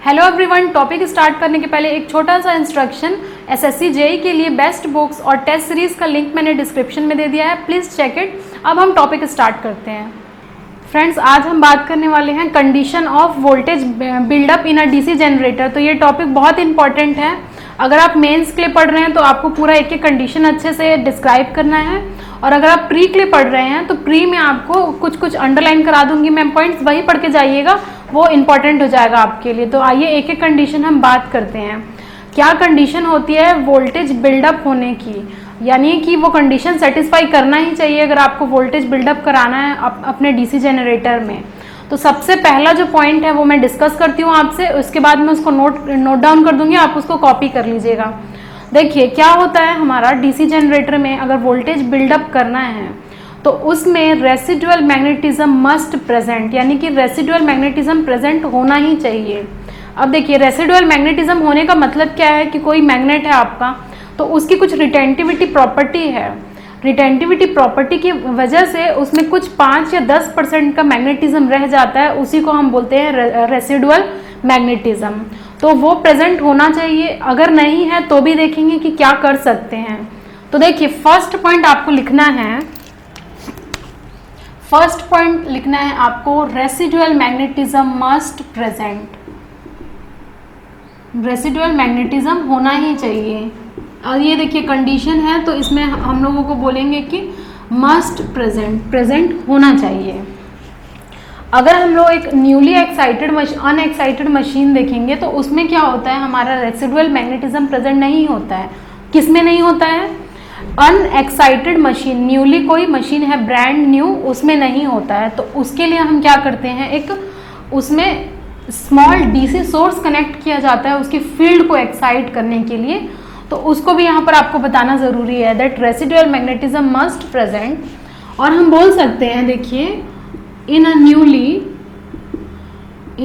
Hello everyone, topic start करने के पहले एक छोटा सा इंस्ट्रक्शन। एसएससी जेई के लिए बेस्ट बुक्स और टेस्ट सीरीज का लिंक मैंने डिस्क्रिप्शन में दे दिया है, प्लीज़ चेक इट। अब हम टॉपिक स्टार्ट करते हैं। फ्रेंड्स, आज हम बात करने वाले हैं condition of voltage buildup in a DC generator. तो ये टॉपिक बहुत इंपॉर्टेंट है। अगर आप मेंस के लिए पढ़ रहे हैं तो आपको पूरा एक एक कंडीशन अच्छे से डिस्क्राइब करना है, और अगर आप प्री के लिए पढ़ रहे हैं तो प्री में आपको कुछ कुछ अंडरलाइन करा दूंगी मैं, पॉइंट्स वही पढ़ के जाइएगा, वो इंपॉर्टेंट हो जाएगा आपके लिए। तो आइए एक एक कंडीशन हम बात करते हैं। क्या कंडीशन होती है वोल्टेज बिल्डअप होने की, यानी कि वो कंडीशन सेटिस्फाई करना ही चाहिए अगर आपको वोल्टेज बिल्डअप कराना है अपने डीसी जनरेटर में। तो सबसे पहला जो पॉइंट है वो मैं डिस्कस करती हूँ आपसे, उसके बाद मैं उसको नोट डाउन कर दूंगी, आप उसको कॉपी कर लीजिएगा। देखिए क्या होता है, हमारा डीसी जनरेटर में अगर वोल्टेज बिल्डअप करना है तो उसमें रेसिडुअल मैग्नेटिज्म मस्ट प्रेजेंट, यानी कि रेसिडुअल मैग्नेटिज्म प्रेजेंट होना ही चाहिए। अब देखिए रेसिडुअल मैग्नेटिज्म होने का मतलब क्या है कि कोई मैग्नेट है आपका, तो उसकी कुछ रिटेंटिविटी प्रॉपर्टी है। रिटेंटिविटी प्रॉपर्टी की वजह से उसमें कुछ 5 या 10% का मैग्नेटिज्म रह जाता है, उसी को हम बोलते हैं रेसिडुअल मैग्नेटिज्म। तो वो प्रेजेंट होना चाहिए। अगर नहीं है तो भी देखेंगे कि क्या कर सकते हैं। तो देखिए फर्स्ट पॉइंट आपको लिखना है, फर्स्ट पॉइंट लिखना है आपको, residual magnetism must present. Residual magnetism होना ही चाहिए। और ये देखिए कंडीशन है, तो इसमें हम लोगों को बोलेंगे कि मस्ट प्रेजेंट होना चाहिए। अगर हम लोग एक न्यूली एक्साइटेड अनएक्साइटेड मशीन देखेंगे तो उसमें क्या होता है, हमारा रेसिडुअल मैग्नेटिज्म प्रेजेंट नहीं होता है। किसमें नहीं होता है? अनएक्साइटेड मशीन, न्यूली कोई मशीन है ब्रांड न्यू, उसमें नहीं होता है। तो उसके लिए हम क्या करते हैं, एक उसमें स्मॉल डीसी सोर्स कनेक्ट किया जाता है उसकी फील्ड को एक्साइट करने के लिए। तो उसको भी यहाँ पर आपको बताना ज़रूरी है, that residual magnetism must present. और हम बोल सकते हैं, देखिए in a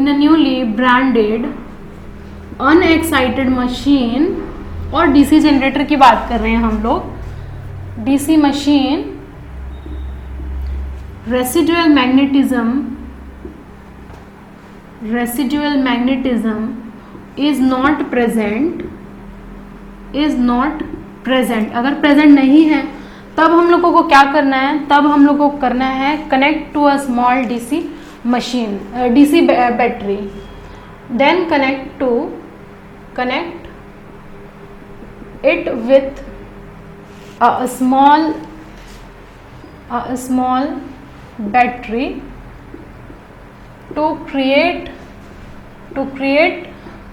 newly branded unexcited machine, और डीसी जनरेटर की बात कर रहे हैं हम लोग, DC machine residual magnetism is not present. अगर प्रेजेंट नहीं है तब हम लोगों को क्या करना है, तब हम लोगों को करना है connect to a small DC machine, DC battery, then connect it with a small battery to create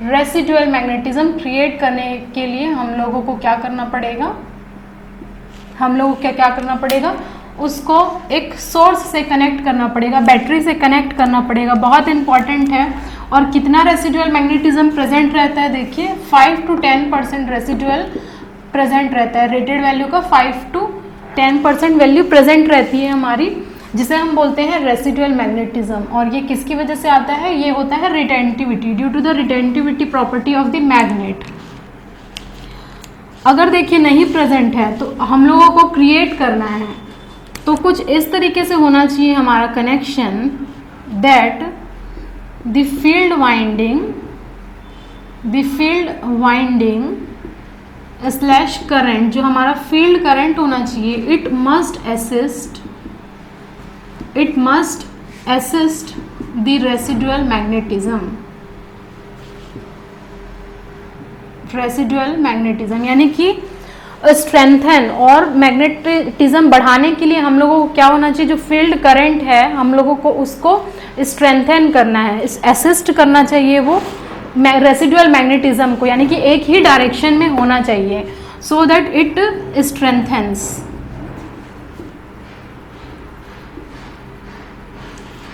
residual magnetism. Create करने के लिए हम लोगों को क्या करना पड़ेगा, क्या करना पड़ेगा, उसको एक सोर्स से कनेक्ट करना पड़ेगा, बैटरी से कनेक्ट करना पड़ेगा। बहुत इंपॉर्टेंट है। और कितना रेसिडुअल मैग्नेटिज्म प्रेजेंट रहता है, देखिए 5 to 10% रेसिडुअल प्रेजेंट रहता है। रेटेड वैल्यू का 5 to 10% वैल्यू प्रेजेंट रहती है हमारी, जिसे हम बोलते हैं रेसिडुअल मैग्नेटिज्म। और ये किसकी वजह से आता है, ये होता है retentivity, due to the retentivity property of the magnet. अगर देखिए नहीं प्रेजेंट है तो हम लोगों को क्रिएट करना है, तो कुछ इस तरीके से होना चाहिए हमारा connection, that the field winding slash current, जो हमारा फील्ड करंट होना चाहिए, it must assist the residual magnetism, यानी कि स्ट्रेंथन और मैग्नेटिज्म बढ़ाने के लिए हम लोगों को क्या होना चाहिए, जो फील्ड करंट है हम लोगों को उसको स्ट्रेंथन करना है, असिस्ट करना चाहिए वो रेसिडुअल मैग्नेटिज्म को, यानी कि एक ही डायरेक्शन में होना चाहिए, so that it strengthens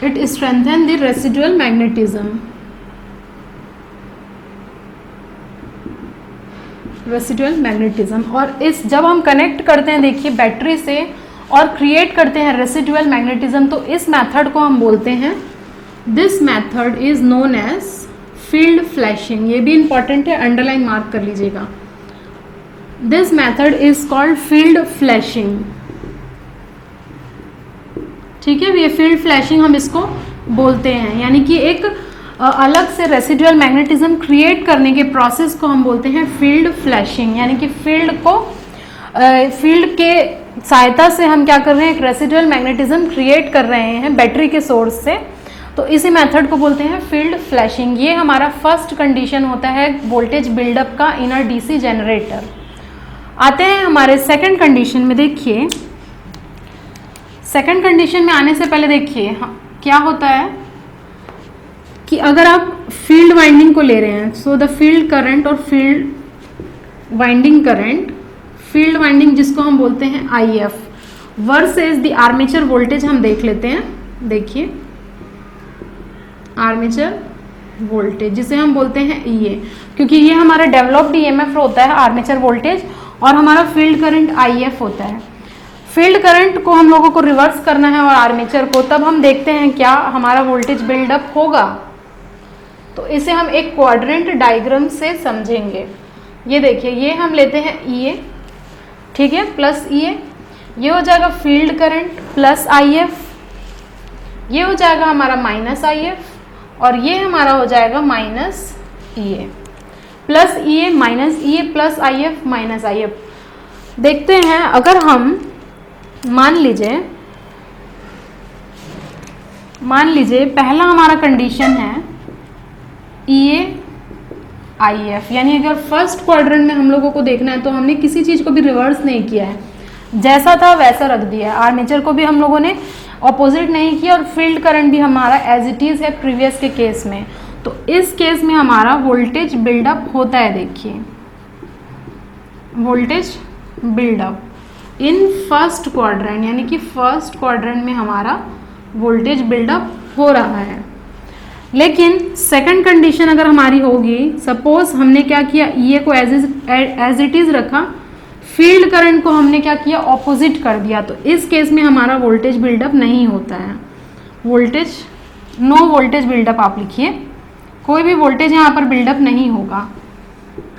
the residual magnetism. और इस जब हम कनेक्ट करते हैं देखिए बैटरी से और क्रिएट करते हैं रेसिडुअल मैग्नेटिज्म, तो इस मेथड को हम बोलते हैं, this method is known as field flashing. ये भी इंपॉर्टेंट है, अंडरलाइन मार्क कर लीजिएगा। This method is called field flashing. ठीक है, ये फील्ड फ्लैशिंग हम इसको बोलते हैं, यानी कि एक अलग से रेसिडुअल मैग्नेटिज्म क्रिएट करने के प्रोसेस को हम बोलते हैं फील्ड फ्लैशिंग, यानी कि फील्ड के सहायता से हम क्या कर रहे हैं, एक रेसिडुअल मैग्नेटिज्म क्रिएट कर रहे हैं बैटरी के सोर्स से, तो इसी मेथड को बोलते हैं फील्ड फ्लैशिंग। ये हमारा फर्स्ट कंडीशन होता है वोल्टेज बिल्डअप का इन अ डीसी जनरेटर। आते हैं हमारे सेकंड कंडीशन में। देखिए सेकंड कंडीशन में आने से पहले देखिए क्या होता है कि अगर आप फील्ड वाइंडिंग को ले रहे हैं, सो द फील्ड करंट और field winding current, field winding जिसको हम बोलते हैं IF versus the armature voltage हम देख लेते हैं। देखिए आर्मेचर वोल्टेज जिसे हम बोलते हैं EA, क्योंकि ये हमारा डेवलप्ड EMF होता है आर्मेचर वोल्टेज, और हमारा फील्ड करंट IF होता है। फील्ड करंट को हम लोगों को रिवर्स करना है और आर्मेचर को, तब हम देखते हैं क्या हमारा वोल्टेज बिल्डअप होगा। तो इसे हम एक क्वाड्रेंट डायग्राम से समझेंगे। ये देखिए ये हम लेते हैं EA, ठीक है, प्लस EA, ये हो जाएगा फील्ड करंट प्लस IF, ये हो जाएगा हमारा माइनस IF, और ये हमारा हो जाएगा minus EA, plus EA minus EA plus IF minus IF। देखते हैं अगर हम मान लीजिए पहला हमारा कंडीशन है EA IF, यानी अगर फर्स्ट क्वाड्रेंट में हम लोगों को देखना है तो हमने किसी चीज़ को भी रिवर्स नहीं किया है, जैसा था वैसा रख दिया है। आर्मेचर को भी हम लोगों ने ऑपोजिट नहीं किया, और फील्ड करंट भी हमारा एज इट इज़ है प्रीवियस के केस में। तो इस केस में हमारा वोल्टेज बिल्डअप होता है। देखिए voltage buildup in first quadrant, यानी कि फर्स्ट क्वाड्रेंट में हमारा वोल्टेज बिल्डअप हो रहा है। लेकिन सेकंड कंडीशन अगर हमारी होगी, सपोज हमने क्या किया, EA को एज इट इज़ रखा, फील्ड करंट को हमने क्या किया, ऑपोजिट कर दिया, तो इस केस में हमारा वोल्टेज बिल्डअप नहीं होता है। नो वोल्टेज बिल्डअप आप लिखिए, कोई भी वोल्टेज यहाँ पर बिल्डअप नहीं होगा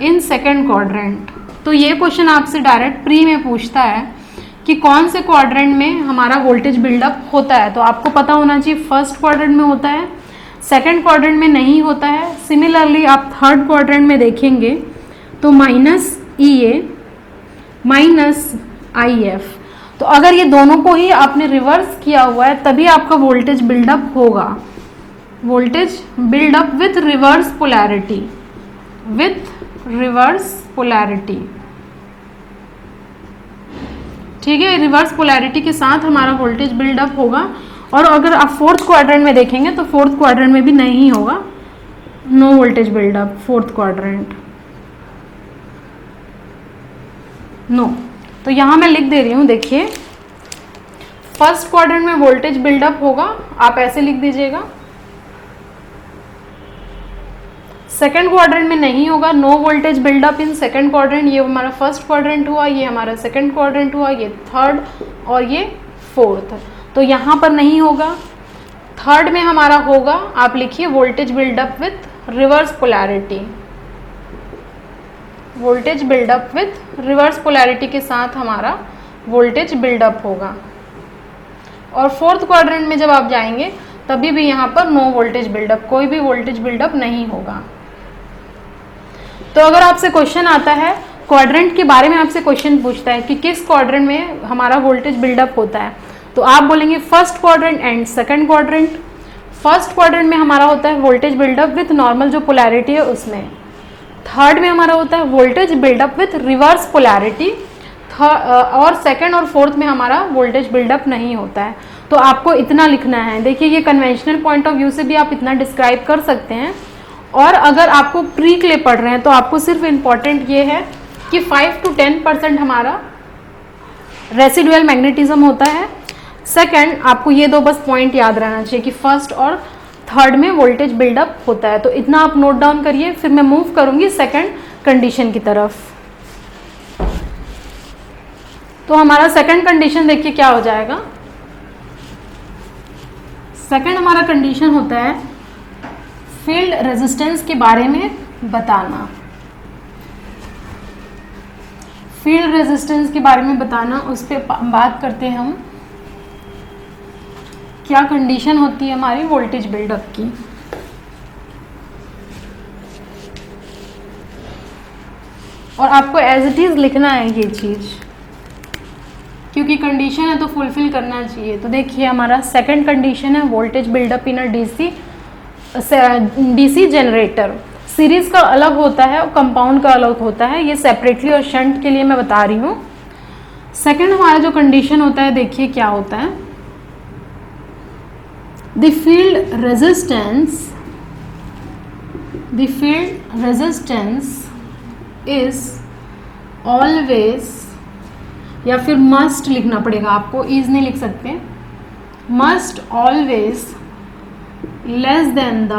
इन सेकंड क्वाड्रेंट। तो ये क्वेश्चन आपसे डायरेक्ट प्री में पूछता है कि कौन से क्वाड्रेंट में हमारा वोल्टेज बिल्डअप होता है, तो आपको पता होना चाहिए फर्स्ट क्वाड्रेंट में होता है, सेकंड क्वाड्रेंट में नहीं होता है। सिमिलरली आप थर्ड क्वाड्रेंट में देखेंगे तो माइनस EA माइनस IF, तो अगर ये दोनों को ही आपने रिवर्स किया हुआ है तभी आपका वोल्टेज बिल्डअप होगा। Voltage buildup with reverse polarity, ठीक है, रिवर्स पोलैरिटी के साथ हमारा वोल्टेज बिल्डअप होगा। और अगर आप फोर्थ क्वाड्रेंट में देखेंगे तो फोर्थ क्वाड्रेंट में भी नहीं होगा, no voltage buildup fourth quadrant, no. तो यहाँ मैं लिख दे रही हूँ, देखिए फर्स्ट क्वाड्रेंट में वोल्टेज बिल्डअप होगा, आप ऐसे लिख दीजिएगा। सेकंड क्वाड्रेंट में नहीं होगा, no voltage buildup in second quadrant. ये हमारा फर्स्ट क्वाड्रेंट हुआ, ये हमारा सेकंड क्वाड्रेंट हुआ, ये थर्ड और ये फोर्थ, तो यहाँ पर नहीं होगा। थर्ड में हमारा होगा, आप लिखिए voltage buildup with reverse polarity, voltage buildup with reverse polarity के साथ हमारा वोल्टेज बिल्डअप होगा। और फोर्थ क्वाड्रेंट में जब आप जाएंगे तभी भी यहाँ पर नो वोल्टेज बिल्डअप, कोई भी वोल्टेज बिल्डअप नहीं होगा। तो अगर आपसे क्वेश्चन आता है क्वाड्रेंट के बारे में, आपसे क्वेश्चन पूछता है कि किस क्वाड्रेंट में हमारा वोल्टेज बिल्डअप होता है, तो आप बोलेंगे first quadrant and second quadrant. First quadrant में हमारा होता है वोल्टेज बिल्डअप विथ नॉर्मल जो पोलैरिटी है उसमें। थर्ड में हमारा होता है voltage buildup with reverse polarity, और सेकंड और फोर्थ में हमारा वोल्टेज बिल्डअप नहीं होता है। तो आपको इतना लिखना है। देखिए ये कन्वेंशनल पॉइंट ऑफ व्यू से भी आप इतना डिस्क्राइब कर सकते हैं, और अगर आपको प्री के लिए पढ़ रहे हैं तो आपको सिर्फ इम्पॉर्टेंट ये है कि 5 to 10% हमारा रेसिडुअल मैग्नेटिज्म होता है। सेकंड, आपको ये दो बस पॉइंट याद रहना चाहिए कि फर्स्ट और थर्ड में वोल्टेज बिल्डअप होता है। तो इतना आप नोट डाउन करिए, फिर मैं मूव करूंगी सेकंड कंडीशन की तरफ। तो हमारा सेकंड कंडीशन देखिए क्या हो जाएगा। सेकंड हमारा कंडीशन होता है फील्ड रेजिस्टेंस के बारे में बताना। फील्ड रेजिस्टेंस के बारे में बताना, उस पर बात करते हैं हम। क्या कंडीशन होती है हमारी वोल्टेज बिल्डअप की। और आपको एज इट इज़ लिखना है ये चीज़, क्योंकि कंडीशन है तो फुलफिल करना चाहिए। तो देखिए हमारा सेकंड कंडीशन है voltage buildup in a DC generator. Series का अलग होता है और कंपाउंड का अलग होता है, ये सेपरेटली और शंट के लिए मैं बता रही हूँ। सेकंड हमारा जो कंडीशन होता है, देखिए क्या होता है, the field resistance is always, या फिर मस्ट लिखना पड़ेगा आपको, इज नहीं लिख सकते, must always less than the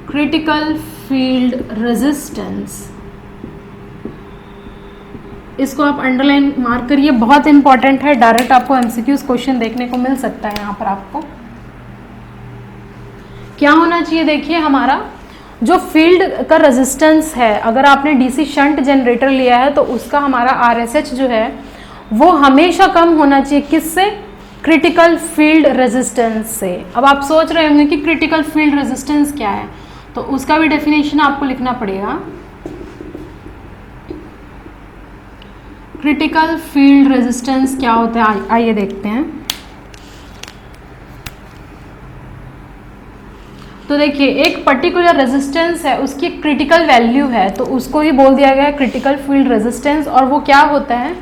critical field resistance. इसको आप अंडरलाइन मार्क करिए, बहुत इंपॉर्टेंट है, डायरेक्ट आपको एमसीक्यूज क्वेश्चन देखने को मिल सकता है। यहाँ पर आपको क्या होना चाहिए, देखिए हमारा जो फील्ड का रेजिस्टेंस है, अगर आपने डीसी शंट जनरेटर लिया है तो उसका हमारा आरएसएच जो है वो हमेशा कम होना चाहिए, किससे, क्रिटिकल फील्ड रेजिस्टेंस से। अब आप सोच रहे होंगे कि क्रिटिकल फील्ड रेजिस्टेंस क्या है, तो उसका भी डेफिनेशन आपको लिखना पड़ेगा। क्रिटिकल फील्ड रेजिस्टेंस क्या होता है, आइए देखते हैं। तो देखिए एक पर्टिकुलर रेजिस्टेंस है, उसकी क्रिटिकल वैल्यू है, तो उसको ही बोल दिया गया है क्रिटिकल फील्ड रेजिस्टेंस। और वो क्या होता है,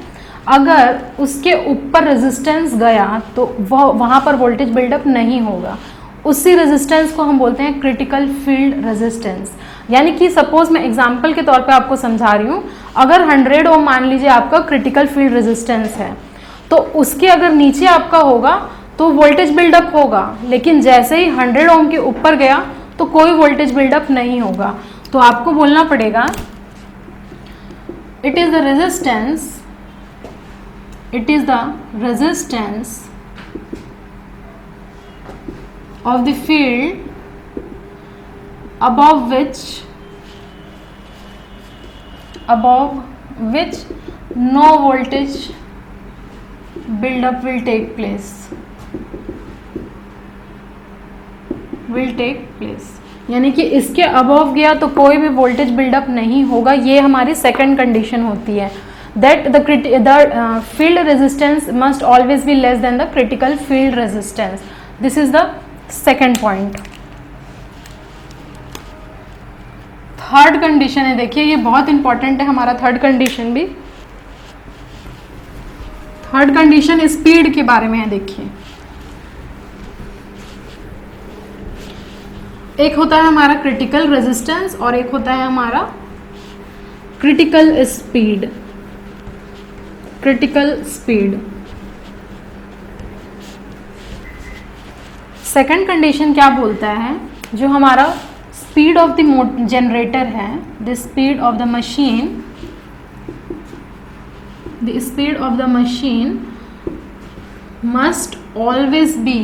अगर उसके ऊपर रेजिस्टेंस गया तो वह वहाँ पर वोल्टेज बिल्डअप नहीं होगा, उसी रेजिस्टेंस को हम बोलते हैं क्रिटिकल फील्ड रेजिस्टेंस। यानी कि सपोज मैं एग्जांपल के तौर पे आपको समझा रही हूँ, अगर 100 ओम मान लीजिए आपका क्रिटिकल फील्ड रेजिस्टेंस है, तो उसके अगर नीचे आपका होगा तो वोल्टेज बिल्डअप होगा, लेकिन जैसे ही 100 ओम के ऊपर गया तो कोई वोल्टेज बिल्डअप नहीं होगा। तो आपको बोलना पड़ेगा it is the resistance of the field above which no voltage buildup will take place, यानी कि इसके अबव गया तो कोई भी वोल्टेज बिल्डअप नहीं होगा। ये हमारी सेकंड कंडीशन होती है, that the field resistance must always be less than the critical field resistance. This is the second point. Third condition है, देखिए ये बहुत इंपॉर्टेंट है हमारा थर्ड कंडीशन भी। थर्ड कंडीशन स्पीड के बारे में है। देखिए एक होता है हमारा क्रिटिकल रेजिस्टेंस और एक होता है हमारा क्रिटिकल स्पीड। सेकंड कंडीशन क्या बोलता है, जो हमारा स्पीड ऑफ द जनरेटर है, the speed of the machine must always be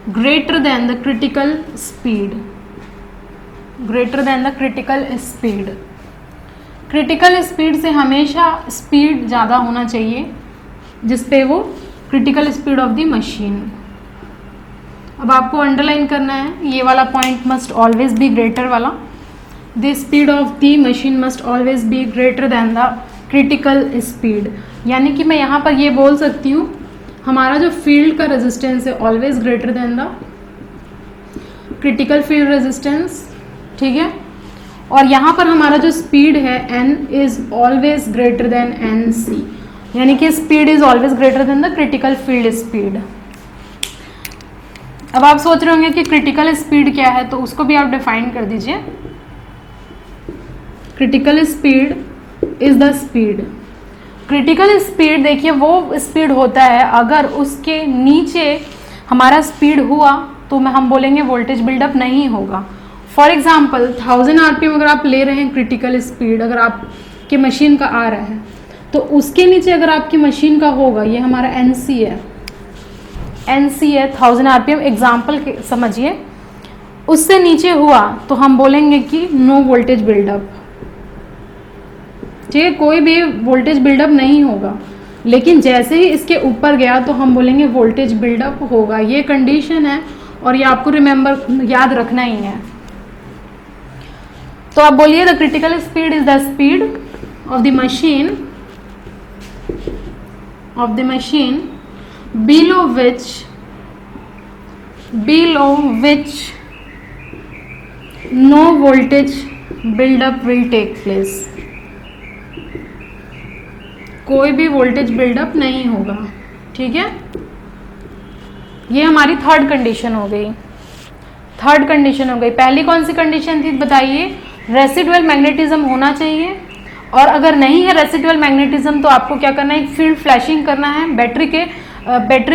greater than the critical speed. Critical speed से हमेशा स्पीड ज़्यादा होना चाहिए जिसपे वो critical speed of the machine. अब आपको अंडरलाइन करना है ये वाला point, must always be greater वाला, the speed of the machine must always be greater than the critical speed. यानी कि मैं यहाँ पर ये बोल सकती हूँ हमारा जो फील्ड का रेजिस्टेंस है always greater than the critical field resistance, ठीक है। और यहाँ पर हमारा जो स्पीड है n is always greater than nc, यानी कि speed is always greater than the critical field speed. अब आप सोच रहे होंगे कि क्रिटिकल स्पीड क्या है, तो उसको भी आप डिफाइन कर दीजिए। Critical speed is the speed, critical speed देखिए वो स्पीड होता है अगर उसके नीचे हमारा स्पीड हुआ तो हम बोलेंगे वोल्टेज बिल्डअप नहीं होगा। फॉर एग्जांपल 1000 आरपीएम अगर आप ले रहे हैं क्रिटिकल स्पीड, अगर आपकी मशीन का आ रहा है तो उसके नीचे अगर आपकी मशीन का होगा, ये हमारा NC है 1000 आरपीएम एग्जाम्पल समझिए, उससे नीचे हुआ तो हम बोलेंगे कि नो वोल्टेज बिल्डअप, ठीक है, कोई भी वोल्टेज बिल्डअप नहीं होगा। लेकिन जैसे ही इसके ऊपर गया तो हम बोलेंगे वोल्टेज बिल्डअप होगा। ये कंडीशन है और ये आपको याद रखना ही है। तो आप बोलिए the critical speed is the speed of the machine below which no voltage buildup will take place. कोई भी वोल्टेज बिल्डअप नहीं होगा, ठीक है। ये हमारी थर्ड कंडीशन हो गई। पहली कौन सी कंडीशन थी बताइए? रेसिडुअल मैग्नेटिज्म होना चाहिए, और अगर नहीं है रेसिडुअल मैग्नेटिज्म तो आपको क्या करना है? एक फील्ड फ्लैशिंग करना है। बैटरी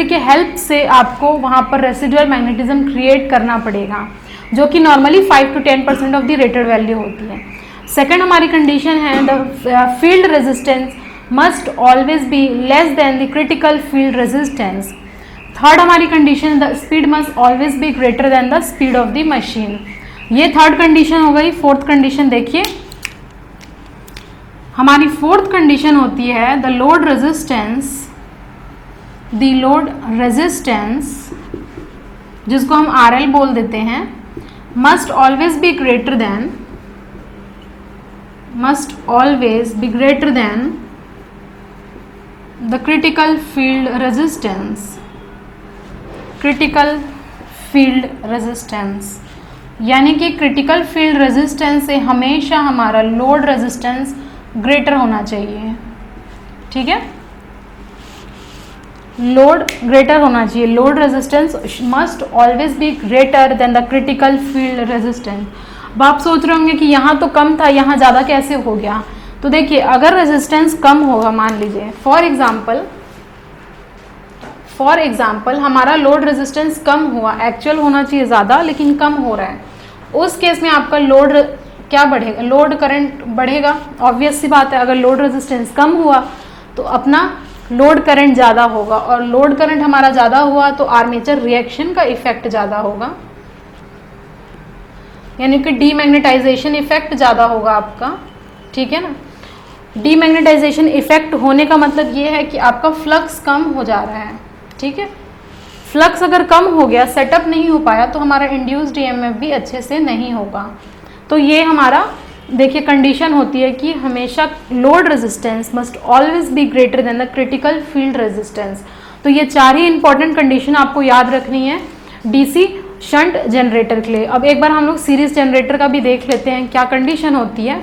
के हेल्प से आपको वहाँ पर रेसिडुअल मैग्नेटिज्म क्रिएट करना पड़ेगा, जो कि normally 5 to 10% of the rated value होती है। सेकंड हमारी कंडीशन है the field resistance must always be less than the critical field resistance. Third हमारी condition the speed must always be greater than the speed of the machine. ये third condition हो गई। Fourth condition देखिए, हमारी fourth condition होती है the load resistance, जिसको हम RL बोल देते हैं, must always be greater than the critical field resistance. यानी कि क्रिटिकल फील्ड रेजिस्टेंस से हमेशा हमारा लोड रेजिस्टेंस ग्रेटर होना चाहिए, ठीक है। लोड ग्रेटर होना चाहिए। Load resistance must always be greater than the critical field resistance. अब आप सोच रहे होंगे कि यहाँ तो कम था, यहाँ ज़्यादा कैसे हो गया? तो देखिए, अगर रेजिस्टेंस कम होगा, मान लीजिए फॉर एग्जाम्पल हमारा लोड रेजिस्टेंस कम हुआ, एक्चुअल होना चाहिए ज़्यादा लेकिन कम हो रहा है, उस केस में आपका लोड क्या बढ़ेगा? लोड करंट बढ़ेगा। ऑब्वियस सी बात है, अगर लोड रेजिस्टेंस कम हुआ तो अपना लोड करंट ज़्यादा होगा, और लोड करंट हमारा ज़्यादा हुआ तो आर्मेचर रिएक्शन का इफेक्ट ज़्यादा होगा, यानी कि डीमैग्नेटाइजेशन इफेक्ट ज़्यादा होगा आपका, ठीक है ना। डीमैग्नेटाइजेशन इफेक्ट होने का मतलब ये है कि आपका फ्लक्स कम हो जा रहा है, ठीक है। फ्लक्स अगर कम हो गया, सेटअप नहीं हो पाया, तो हमारा इंड्यूस्ड ईएमएफ भी अच्छे से नहीं होगा। तो ये हमारा देखिए कंडीशन होती है कि हमेशा load resistance must always be greater than the critical field resistance. तो ये चार ही इंपॉर्टेंट कंडीशन आपको याद रखनी है डीसी शंट जनरेटर के लिए। अब एक बार हम लोग सीरीज जनरेटर का भी देख लेते हैं क्या कंडीशन होती है,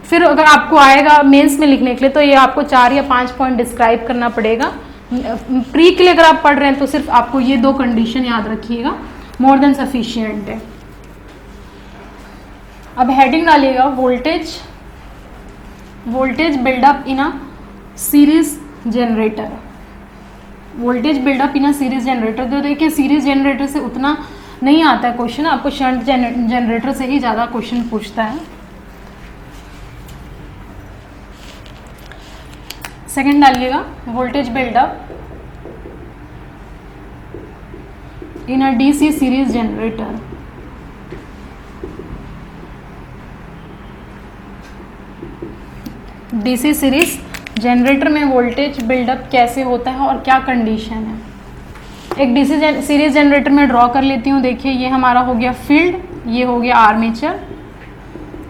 फिर अगर आपको आएगा मेंस में लिखने के लिए तो ये आपको 4 या 5 पॉइंट डिस्क्राइब करना पड़ेगा। प्री के लिए अगर आप पढ़ रहे हैं तो सिर्फ आपको ये 2 कंडीशन याद रखिएगा, मोर देन सफिशिएंट है। अब हेडिंग डालिएगा voltage buildup in a series generator. Voltage buildup in a series generator, तो देखिए सीरीज जनरेटर से उतना नहीं आता है क्वेश्चन, आपको शंट जनरेटर से ही ज़्यादा क्वेश्चन पूछता है। सेकंड डालिएगा voltage buildup in a DC series generator. DC series generator में वोल्टेज बिल्डअप कैसे होता है और क्या कंडीशन है, एक डीसी सीरीज जनरेटर में ड्रॉ कर लेती हूँ। देखिए ये हमारा हो गया फील्ड, ये हो गया आर्मेचर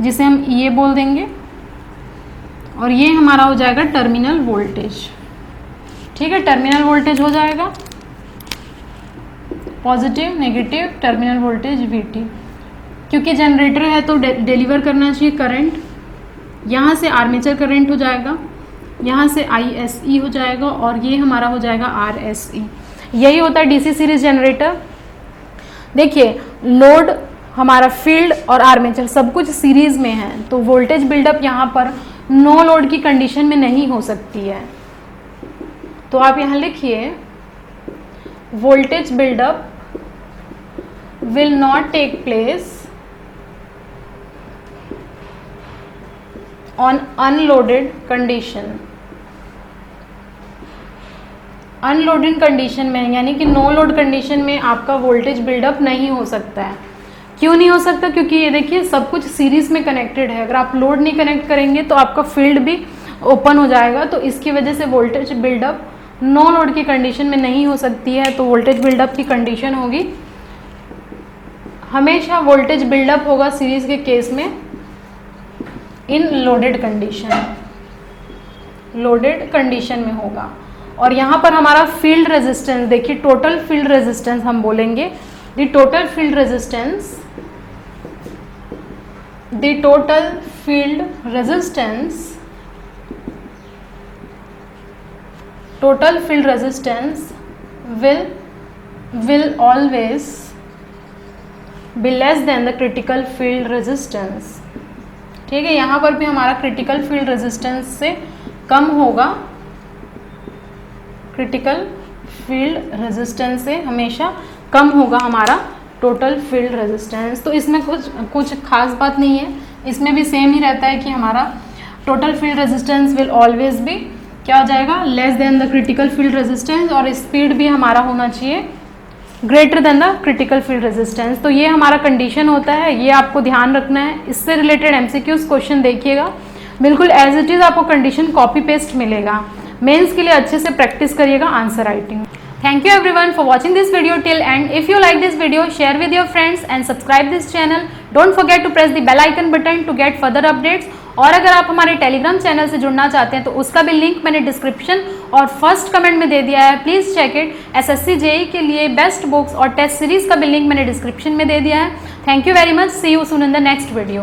जिसे हम ये बोल देंगे, और ये हमारा हो जाएगा टर्मिनल वोल्टेज। ठीक है, टर्मिनल वोल्टेज हो जाएगा positive negative terminal voltage VT। क्योंकि जनरेटर है तो डिलीवर करना चाहिए करंट, यहाँ से आर्मेचर करंट हो जाएगा, यहाँ से ISE हो जाएगा, और ये हमारा हो जाएगा RSE। यही होता है डीसी सीरीज जनरेटर। देखिए लोड हमारा फील्ड और आर्मेचर सब कुछ सीरीज में है, तो वोल्टेज बिल्डअप यहाँ पर नो लोड की कंडीशन में नहीं हो सकती है। तो आप यहाँ लिखिए voltage buildup will not take place on unloaded condition. Unloaded condition में यानी कि नो लोड कंडीशन में आपका वोल्टेज बिल्डअप नहीं हो सकता है। क्यों नहीं हो सकता? क्योंकि ये देखिए सब कुछ सीरीज में कनेक्टेड है। अगर आप लोड नहीं कनेक्ट करेंगे तो आपका फील्ड भी ओपन हो जाएगा, तो इसकी वजह से वोल्टेज बिल्डअप नो लोड की कंडीशन में नहीं हो सकती है। तो वोल्टेज बिल्डअप की कंडीशन होगी हमेशा वोल्टेज बिल्डअप होगा सीरीज के केस में इन लोडेड कंडीशन में होगा। और यहाँ पर हमारा फील्ड रेजिस्टेंस देखिए, टोटल फील्ड रेजिस्टेंस हम बोलेंगे, the total field resistance will always be less than the critical field resistance। ठीक है, यहाँ पर भी हमारा क्रिटिकल फील्ड रेजिस्टेंस से कम होगा, क्रिटिकल फील्ड रेजिस्टेंस से हमेशा कम होगा हमारा टोटल फील्ड रेजिस्टेंस। तो इसमें कुछ खास बात नहीं है, इसमें भी सेम ही रहता है कि हमारा total field resistance will always भी क्या हो जाएगा, less than the critical field resistance, और स्पीड भी हमारा होना चाहिए greater than the critical field resistance. तो ये हमारा कंडीशन होता है, ये आपको ध्यान रखना है। इससे रिलेटेड एमसीक्यूज क्वेश्चन देखिएगा, बिल्कुल एज इट इज आपको कंडीशन कॉपी पेस्ट मिलेगा। मेंस के लिए अच्छे से प्रैक्टिस करिएगा answer writing. Thank you everyone for watching this video till end. If you like this video, share with your friends and subscribe this channel. Don't forget to press the bell icon button to get further updates. और अगर आप हमारे Telegram channel से जुड़ना चाहते हैं तो उसका भी लिंक मैंने डिस्क्रिप्शन और फर्स्ट कमेंट में दे दिया है, please check it. SSC JEE के लिए बेस्ट बुक्स और टेस्ट सीरीज का भी लिंक मैंने डिस्क्रिप्शन में दे दिया है। Thank you very much, see you soon in the next video.